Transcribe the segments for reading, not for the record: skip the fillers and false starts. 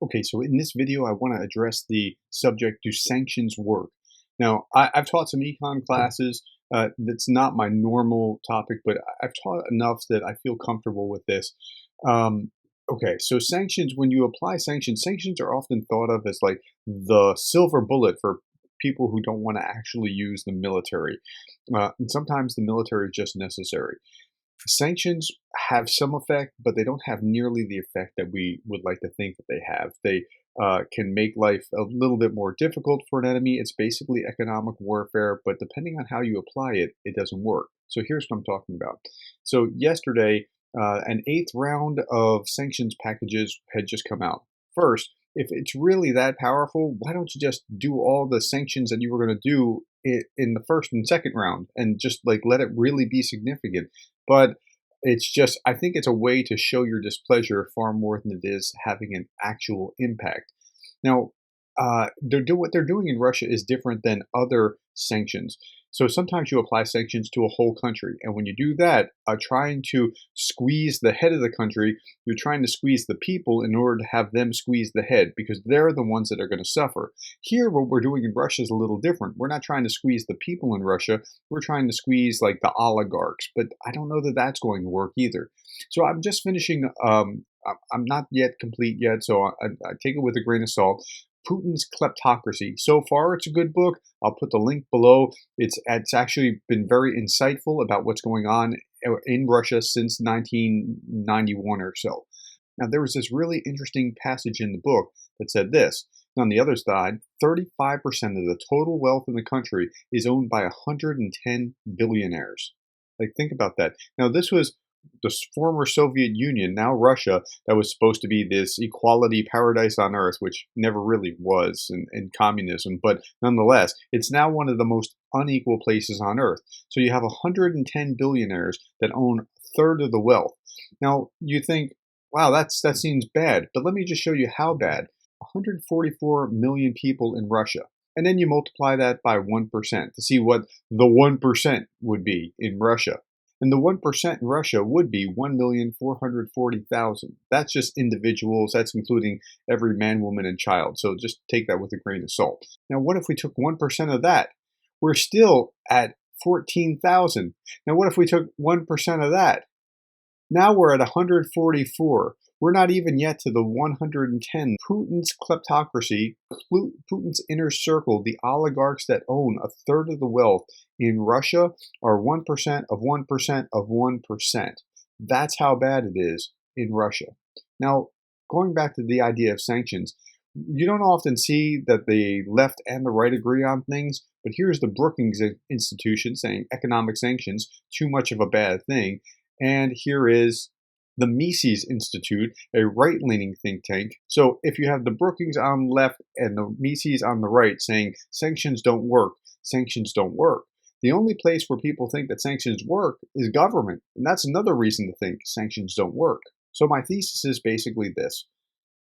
Okay, so in this video, I want to address the subject, do sanctions work? Now, I've taught some econ classes. That's not my normal topic, but I've taught enough that I feel comfortable with this. Okay, so sanctions, when you apply sanctions, sanctions are often thought of as like the silver bullet for people who don't want to actually use the military. And sometimes the military is just necessary. Sanctions have some effect, but they don't have nearly the effect that we would like to think that they have. They can make life a little bit more difficult for an enemy. It's basically economic warfare, but depending on how you apply it, it doesn't work. So here's what I'm talking about. So yesterday, an eighth round of sanctions packages had just come out. First, if it's really that powerful, why don't you just do all the sanctions that you were going to do in the first and second round and just like let it really be significant? But it's just, I think it's a way to show your displeasure far more than it is having an actual impact. Now, what they're doing in Russia is different than other sanctions. So sometimes you apply sanctions to a whole country, and when you do that, trying to squeeze the head of the country, you're trying to squeeze the people in order to have them squeeze the head because they're the ones that are going to suffer. Here, what we're doing in Russia is a little different. We're not trying to squeeze the people in Russia. We're trying to squeeze like the oligarchs, but I don't know that that's going to work either. So I'm just finishing. I'm not yet complete yet, so I take it with a grain of salt. Putin's Kleptocracy. So far, it's a good book. I'll put the link below. It's actually been very insightful about what's going on in Russia since 1991 or so. Now, there was this really interesting passage in the book that said this. On the other side, 35% of the total wealth in the country is owned by 110 billionaires. Like, think about that. Now, this was the former Soviet Union, now Russia, that was supposed to be this equality paradise on earth, which never really was in communism. But nonetheless, it's now one of the most unequal places on earth. So you have 110 billionaires that own a third of the wealth. Now, you think, wow, that seems bad. But let me just show you how bad. 144 million people in Russia. And then you multiply that by 1% to see what the 1% would be in Russia. And the 1% in Russia would be 1,440,000. That's just individuals. That's including every man, woman, and child. So just take that with a grain of salt. Now, what if we took 1% of that? We're still at 14,000. Now, what if we took 1% of that? Now we're at 144. We're not even yet to the 110. Putin's kleptocracy, Putin's inner circle, the oligarchs that own a third of the wealth in Russia are 1% of 1% of 1%. That's how bad it is in Russia. Now, going back to the idea of sanctions, you don't often see that the left and the right agree on things, but here's the Brookings Institution saying economic sanctions, too much of a bad thing. And here is the Mises Institute, a right-leaning think tank. So if you have the Brookings on the left and the Mises on the right saying sanctions don't work, sanctions don't work. The only place where people think that sanctions work is government. And that's another reason to think sanctions don't work. So my thesis is basically this.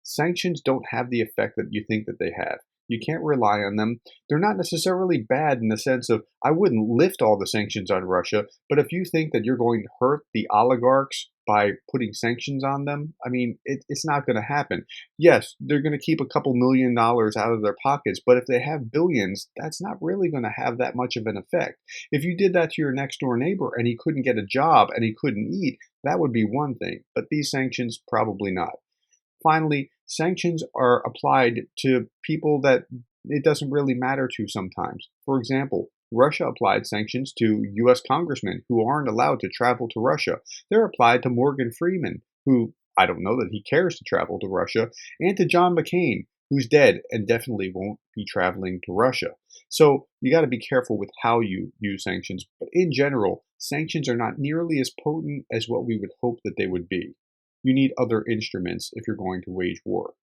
Sanctions don't have the effect that you think that they have. You can't rely on them. They're not necessarily bad in the sense of, I wouldn't lift all the sanctions on Russia, but if you think that you're going to hurt the oligarchs by putting sanctions on them, I mean, it's not going to happen. Yes, they're going to keep a couple $1,000,000 out of their pockets, but if they have billions, that's not really going to have that much of an effect. If you did that to your next door neighbor and he couldn't get a job and he couldn't eat, that would be one thing, but these sanctions, probably not. Finally, sanctions are applied to people that it doesn't really matter to sometimes. For example, Russia applied sanctions to U.S. congressmen who aren't allowed to travel to Russia. They're applied to Morgan Freeman, who I don't know that he cares to travel to Russia, and to John McCain, who's dead and definitely won't be traveling to Russia. So you got to be careful with how you use sanctions. But in general, sanctions are not nearly as potent as what we would hope that they would be. You need other instruments if you're going to wage war.